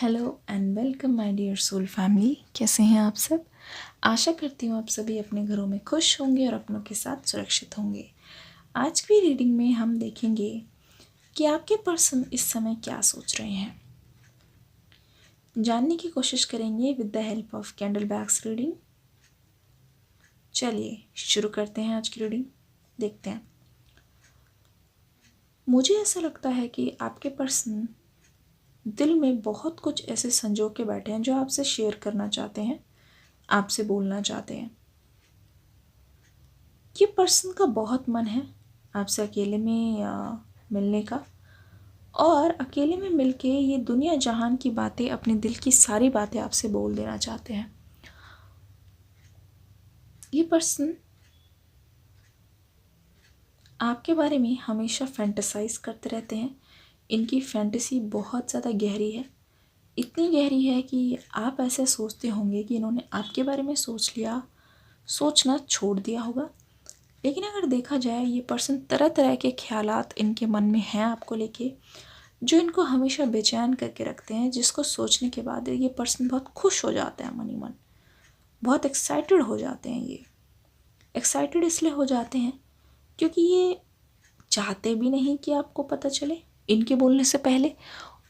Hello and welcome my dear soul family. कैसे हैं आप सब? आशा करती हूँ आप सभी अपने घरों में खुश होंगे और अपनों के साथ सुरक्षित होंगे। आज की रीडिंग में हम देखेंगे कि आपके पर्सन इस समय क्या सोच रहे हैं। जानने की कोशिश करेंगे with the help of candle bags reading. चलिए शुरू करते हैं आज की रीडिंग। देखते हैं। मुझे ऐसा लगता है कि आपके पर्सन दिल में बहुत कुछ ऐसे संजो के बैठे हैं जो आपसे शेयर करना चाहते हैं, आपसे बोलना चाहते हैं। ये पर्सन का बहुत मन है आपसे अकेले में मिलने का, और अकेले में मिलके ये दुनिया जहान की बातें, अपने दिल की सारी बातें आपसे बोल देना चाहते हैं। ये पर्सन आपके बारे में हमेशा फैंटेसाइज करते रहते हैं। इनकी फैंटेसी बहुत ज़्यादा गहरी है, इतनी गहरी है कि आप ऐसे सोचते होंगे कि इन्होंने आपके बारे में सोच लिया, सोचना छोड़ दिया होगा। लेकिन अगर देखा जाए, ये पर्सन तरह तरह के ख्यालात इनके मन में हैं आपको लेके, जो इनको हमेशा बेचैन करके रखते हैं, जिसको सोचने के बाद ये पर्सन बहुत खुश हो जाते हैं, मन ही मन बहुत एक्साइटेड हो जाते हैं। ये एक्साइटेड इसलिए हो जाते हैं क्योंकि ये चाहते भी नहीं कि आपको पता चले इनके बोलने से पहले,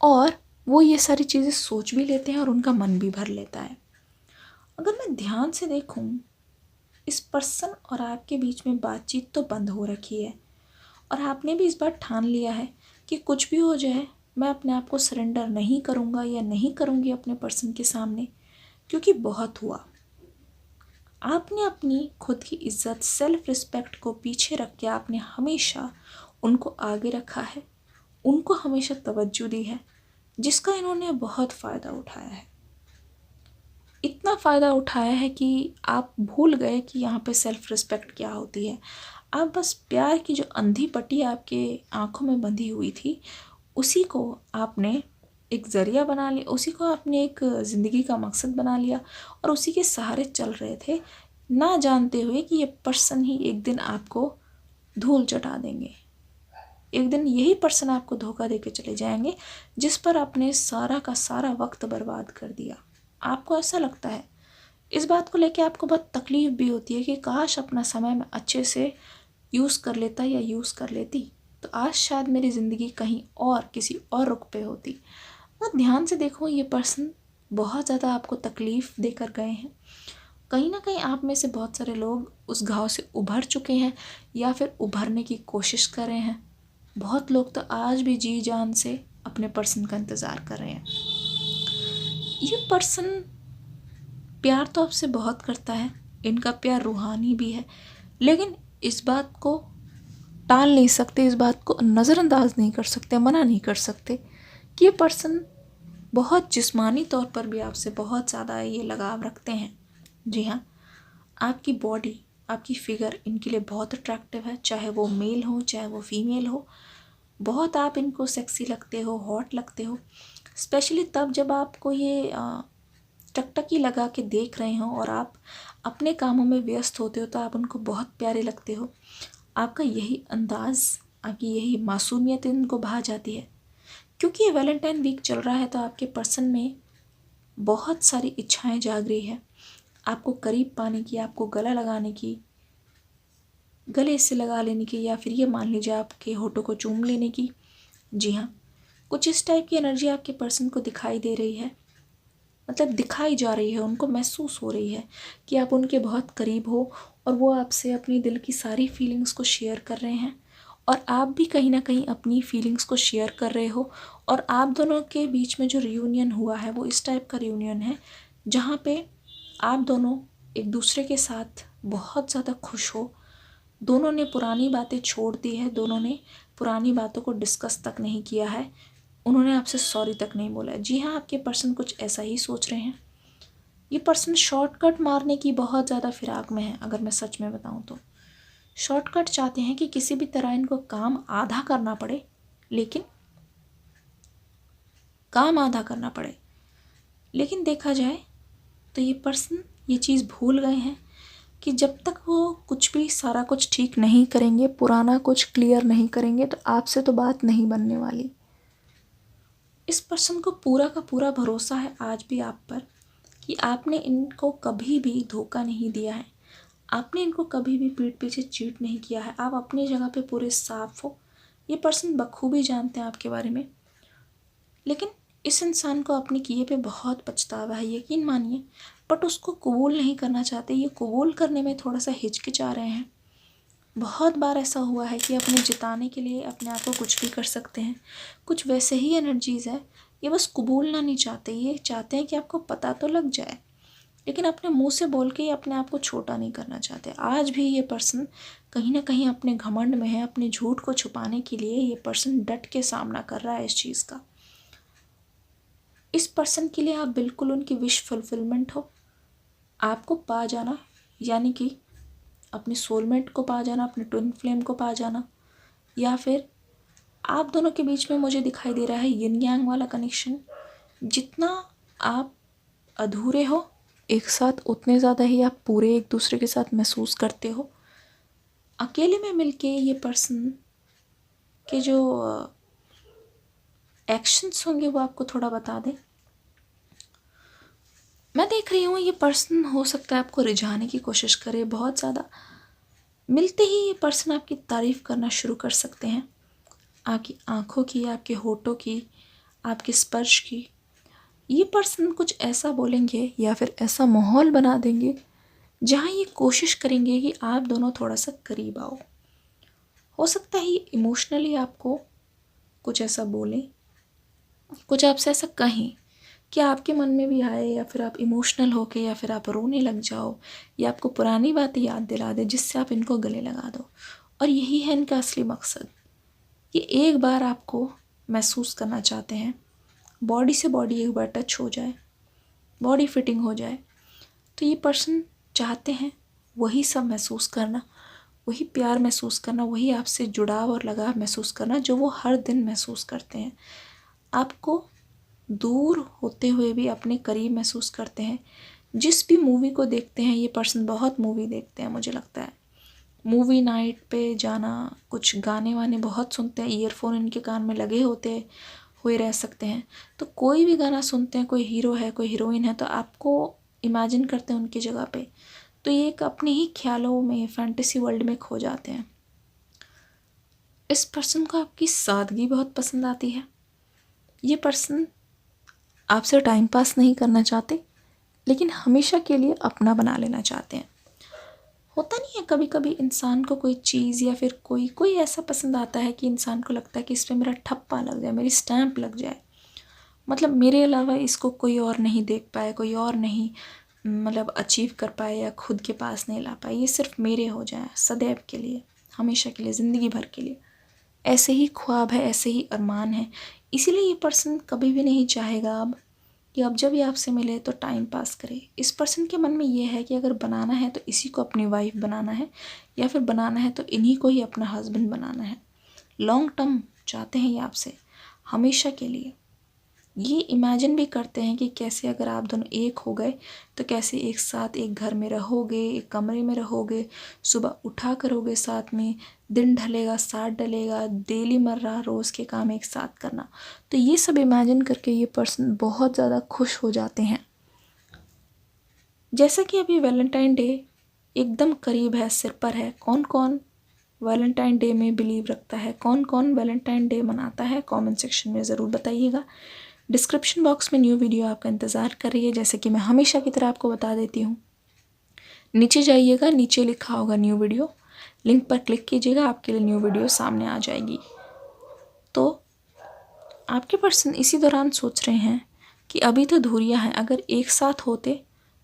और वो ये सारी चीज़ें सोच भी लेते हैं और उनका मन भी भर लेता है। अगर मैं ध्यान से देखूं, इस पर्सन और आपके बीच में बातचीत तो बंद हो रखी है, और आपने भी इस बार ठान लिया है कि कुछ भी हो जाए मैं अपने आप को सरेंडर नहीं करूँगा या नहीं करूँगी अपने पर्सन के सामने, क्योंकि बहुत हुआ। आपने अपनी खुद की इज्जत, सेल्फ रिस्पेक्ट को पीछे रख के आपने हमेशा उनको आगे रखा है, उनको हमेशा तवज्जो दी है, जिसका इन्होंने बहुत फ़ायदा उठाया है। इतना फ़ायदा उठाया है कि आप भूल गए कि यहाँ पे सेल्फ रिस्पेक्ट क्या होती है। आप बस प्यार की जो अंधी पट्टी आपके आंखों में बंधी हुई थी, उसी को आपने एक ज़रिया बना लिया, उसी को आपने एक ज़िंदगी का मकसद बना लिया, और उसी के सहारे चल रहे थे, ना जानते हुए कि ये पर्सन ही एक दिन आपको धूल चटा देंगे। एक दिन यही पर्सन आपको धोखा दे के चले जाएंगे, जिस पर आपने सारा का सारा वक्त बर्बाद कर दिया। आपको ऐसा लगता है, इस बात को लेके आपको बहुत तकलीफ भी होती है कि काश अपना समय मैं अच्छे से यूज़ कर लेता या यूज़ कर लेती, तो आज शायद मेरी ज़िंदगी कहीं और किसी और रुख पे होती। और ध्यान से देखो, ये पर्सन बहुत ज़्यादा आपको तकलीफ़ देकर गए हैं। कहीं ना कहीं आप में से बहुत सारे लोग उस घाव से उभर चुके हैं या फिर उभरने की कोशिश कर रहे हैं। बहुत लोग तो आज भी जी जान से अपने पर्सन का इंतज़ार कर रहे हैं। ये पर्सन प्यार तो आपसे बहुत करता है, इनका प्यार रूहानी भी है, लेकिन इस बात को टाल नहीं सकते, इस बात को नज़रअंदाज नहीं कर सकते, मना नहीं कर सकते कि ये पर्सन बहुत जिस्मानी तौर पर भी आपसे बहुत ज़्यादा ये लगाव रखते हैं। जी हाँ, आपकी बॉडी, आपकी फिगर इनके लिए बहुत अट्रैक्टिव है, चाहे वो मेल हो चाहे वो फीमेल हो। बहुत आप इनको सेक्सी लगते हो, हॉट लगते हो, स्पेशली तब जब आपको ये टकटकी लगा के देख रहे हो और आप अपने कामों में व्यस्त होते हो, तो आप उनको बहुत प्यारे लगते हो। आपका यही अंदाज़, आपकी यही मासूमियत इनको भा जाती है। क्योंकि ये वैलेंटाइन वीक चल रहा है, तो आपके पर्सन में बहुत सारी इच्छाएं जाग रही है, आपको करीब पाने की, आपको गला लगाने की, गले से लगा लेने की, या फिर ये मान लीजिए आपके होठों को चूम लेने की। जी हाँ, कुछ इस टाइप की एनर्जी आपके पर्सन को दिखाई दे रही है, मतलब दिखाई जा रही है, उनको महसूस हो रही है कि आप उनके बहुत करीब हो, और वो आपसे अपनी दिल की सारी फीलिंग्स को शेयर कर रहे हैं, और आप भी कहीं ना कहीं अपनी फीलिंग्स को शेयर कर रहे हो। और आप दोनों के बीच में जो रियूनियन हुआ है, वो इस टाइप का रियूनियन है जहाँ पे आप दोनों एक दूसरे के साथ बहुत ज़्यादा खुश हो। दोनों ने पुरानी बातें छोड़ दी है, दोनों ने पुरानी बातों को डिस्कस तक नहीं किया है, उन्होंने आपसे सॉरी तक नहीं बोला है। जी हाँ, आपके पर्सन कुछ ऐसा ही सोच रहे हैं। ये पर्सन शॉर्टकट मारने की बहुत ज़्यादा फिराक में है। अगर मैं सच में बताऊँ तो शॉर्टकट चाहते हैं कि किसी भी तरह इनको काम आधा करना पड़े, लेकिन काम आधा करना पड़े। लेकिन देखा जाए तो ये पर्सन ये चीज़ भूल गए हैं कि जब तक वो कुछ भी सारा कुछ ठीक नहीं करेंगे, पुराना कुछ क्लियर नहीं करेंगे, तो आपसे तो बात नहीं बनने वाली। इस पर्सन को पूरा का पूरा भरोसा है आज भी आप पर कि आपने इनको कभी भी धोखा नहीं दिया है, आपने इनको कभी भी पीठ पीछे चीट नहीं किया है, आप अपनी जगह पे पूरे साफ हो। ये पर्सन बखूबी जानते हैं आपके बारे में, लेकिन इस इंसान को अपने किए पे बहुत पछतावा है, यकीन मानिए, बट उसको कबूल नहीं करना चाहते। ये कबूल करने में थोड़ा सा हिचकिचा रहे हैं। बहुत बार ऐसा हुआ है कि अपने जिताने के लिए अपने आप को कुछ भी कर सकते हैं। कुछ वैसे ही एनर्जीज़ है, ये बस कबूलना नहीं चाहते, ये चाहते हैं कि आपको पता तो लग जाए, लेकिन अपने मुंह से बोल के ये अपने आप को छोटा नहीं करना चाहते। आज भी ये पर्सन कहीं ना कहीं अपने घमंड में है, अपने झूठ को छुपाने के लिए ये पर्सन डट के सामना कर रहा है इस चीज़ का। इस पर्सन के लिए आप बिल्कुल उनकी विश फुलफिलमेंट हो, आपको पा जाना, यानी कि अपने सोलमेट को पा जाना, अपने ट्विन फ्लेम को पा जाना, या फिर आप दोनों के बीच में मुझे दिखाई दे रहा है यिन यांग वाला कनेक्शन। जितना आप अधूरे हो एक साथ, उतने ज़्यादा ही आप पूरे एक दूसरे के साथ महसूस करते हो। अकेले में मिलके ये पर्सन के जो एक्शंस होंगे वो आपको थोड़ा बता दें। मैं देख रही हूँ ये पर्सन हो सकता है आपको रिझाने की कोशिश करे बहुत ज़्यादा। मिलते ही ये पर्सन आपकी तारीफ़ करना शुरू कर सकते हैं, आपकी आँखों की, आपके होठों की, आपके स्पर्श की। ये पर्सन कुछ ऐसा बोलेंगे या फिर ऐसा माहौल बना देंगे जहाँ ये कोशिश करेंगे कि आप दोनों थोड़ा सा करीब आओ। हो सकता है ये इमोशनली आपको कुछ ऐसा बोलें, कुछ आपसे ऐसा कहें कि आपके मन में भी आए, या फिर आप इमोशनल होके या फिर आप रोने लग जाओ, या आपको पुरानी बातें याद दिला दे जिससे आप इनको गले लगा दो। और यही है इनका असली मकसद। ये एक बार आपको महसूस करना चाहते हैं, बॉडी से बॉडी एक बार टच हो जाए, बॉडी फिटिंग हो जाए। तो ये पर्सन चाहते हैं वही सब महसूस करना, वही प्यार महसूस करना, वही आपसे जुड़ाव और लगाव महसूस करना जो वो हर दिन महसूस करते हैं। आपको दूर होते हुए भी अपने करीब महसूस करते हैं। जिस भी मूवी को देखते हैं, ये पर्सन बहुत मूवी देखते हैं मुझे लगता है, मूवी नाइट पे जाना, कुछ गाने वाने बहुत सुनते हैं, ईयरफोन इनके कान में लगे होते हुए रह सकते हैं। तो कोई भी गाना सुनते हैं, कोई हीरो है, कोई हीरोइन है, तो आपको इमेजिन करते हैं उनकी जगह पे, तो ये एक अपने ही ख्यालों में, फैंटेसी वर्ल्ड में खो जाते हैं। इस पर्सन को आपकी सादगी बहुत पसंद आती है। ये पर्सन आपसे टाइम पास नहीं करना चाहते, लेकिन हमेशा के लिए अपना बना लेना चाहते हैं। होता नहीं है, कभी कभी इंसान को कोई चीज़ या फिर कोई ऐसा पसंद आता है कि इंसान को लगता है कि इस पर मेरा ठप्पा लग जाए, मेरी स्टैम्प लग जाए, मतलब मेरे अलावा इसको कोई और नहीं देख पाए, कोई और नहीं मतलब अचीव कर पाए या खुद के पास नहीं ला पाए, ये सिर्फ मेरे हो जाए सदैव के लिए, हमेशा के लिए, ज़िंदगी भर के लिए। ऐसे ही ख्वाब है, ऐसे ही अरमान है। इसीलिए ये पर्सन कभी भी नहीं चाहेगा अब कि अब जब ये आपसे मिले तो टाइम पास करे। इस पर्सन के मन में ये है कि अगर बनाना है तो इसी को अपनी वाइफ बनाना है, या फिर बनाना है तो इन्हीं को ही अपना हस्बैंड बनाना है। लॉन्ग टर्म चाहते हैं ये आपसे, हमेशा के लिए। ये इमेजिन भी करते हैं कि कैसे अगर आप दोनों एक हो गए तो कैसे एक साथ एक घर में रहोगे, एक कमरे में रहोगे, सुबह उठा करोगे साथ में, दिन ढलेगा साथ डलेगा, डेली मर्रा रोज़ के काम एक साथ करना। तो ये सब इमेजिन करके ये पर्सन बहुत ज़्यादा खुश हो जाते हैं। जैसा कि अभी वैलेंटाइन डे एकदम करीब है, सिर पर है। कौन कौन वैलेंटाइन डे में बिलीव रखता है, कौन कौन वैलेंटाइन डे मनाता है, कमेंट सेक्शन में ज़रूर बताइएगा। डिस्क्रिप्शन बॉक्स में न्यू वीडियो आपका इंतज़ार कर रही है। जैसे कि मैं हमेशा की तरह आपको बता देती हूँ, नीचे जाइएगा, नीचे लिखा होगा न्यू वीडियो, लिंक पर क्लिक कीजिएगा, आपके लिए न्यू वीडियो सामने आ जाएगी। तो आपके पर्सन इसी दौरान सोच रहे हैं कि अभी तो दूरियां हैं, अगर एक साथ होते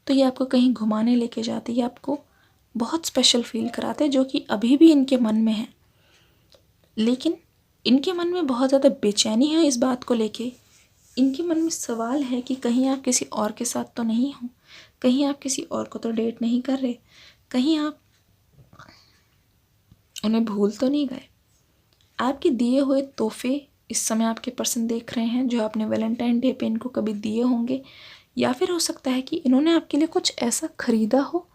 तो ये आपको कहीं घुमाने लेके जाते, ये आपको बहुत स्पेशल फील कराते, जो कि अभी भी इनके मन में है। लेकिन इनके मन में बहुत ज़्यादा बेचैनी है इस बात को लेके। इनके मन में सवाल है कि कहीं आप किसी और के साथ तो नहीं हो, कहीं आप किसी और को तो डेट नहीं कर रहे, कहीं आप उन्हें भूल तो नहीं गए। आपके दिए हुए तोहफे इस समय आपके पर्सन देख रहे हैं, जो आपने वैलेंटाइन डे पे इनको कभी दिए होंगे, या फिर हो सकता है कि इन्होंने आपके लिए कुछ ऐसा खरीदा हो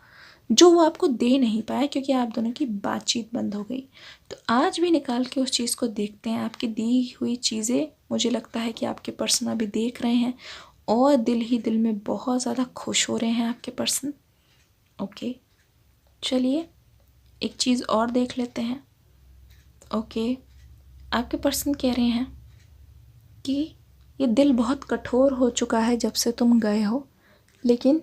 जो वो आपको दे नहीं पाए क्योंकि आप दोनों की बातचीत बंद हो गई। तो आज भी निकाल के उस चीज़ को देखते हैं, आपकी दी हुई चीज़ें मुझे लगता है कि आपके पर्सन अभी देख रहे हैं और दिल ही दिल में बहुत ज़्यादा खुश हो रहे हैं आपके पर्सन। ओके, चलिए एक चीज़ और देख लेते हैं। ओके, आपके पर्सन कह रहे हैं कि ये दिल बहुत कठोर हो चुका है जब से तुम गए हो, लेकिन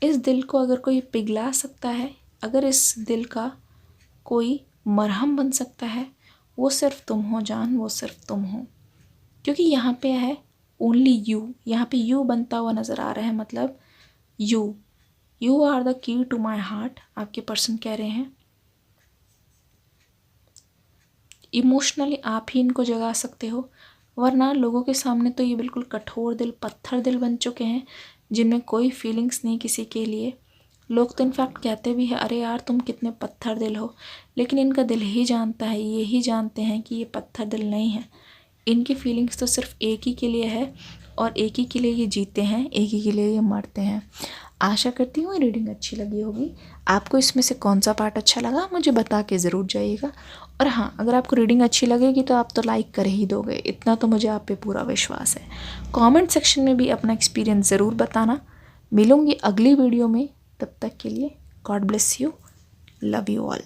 इस दिल को अगर कोई पिघला सकता है, अगर इस दिल का कोई मरहम बन सकता है, वो सिर्फ तुम हो जान, वो सिर्फ तुम हो। क्योंकि यहाँ पे है ओनली यू, यहाँ पे यू बनता हुआ नज़र आ रहा है, मतलब you are the key to my heart. आपके पर्सन कह रहे हैं इमोशनली आप ही इनको जगा सकते हो, वरना लोगों के सामने तो ये बिल्कुल कठोर दिल, पत्थर दिल बन चुके हैं, जिनमें कोई फीलिंग्स नहीं किसी के लिए। लोग तो इनफैक्ट कहते भी हैं अरे यार तुम कितने पत्थर दिल हो, लेकिन इनका दिल ही जानता है, ये ही जानते हैं कि ये पत्थर दिल नहीं है। इनकी फीलिंग्स तो सिर्फ एक ही के लिए है और एक ही के लिए ये जीते हैं, एक ही के लिए ये मरते हैं। आशा करती हूँ रीडिंग अच्छी लगी होगी। आपको इसमें से कौन सा पार्ट अच्छा लगा मुझे बता के ज़रूर जाइएगा। और हाँ, अगर आपको रीडिंग अच्छी लगेगी तो आप तो लाइक कर ही दोगे, इतना तो मुझे आप पे पूरा विश्वास है। कमेंट सेक्शन में भी अपना एक्सपीरियंस ज़रूर बताना। मिलूँगी अगली वीडियो में, तब तक के लिए God bless you, love you all.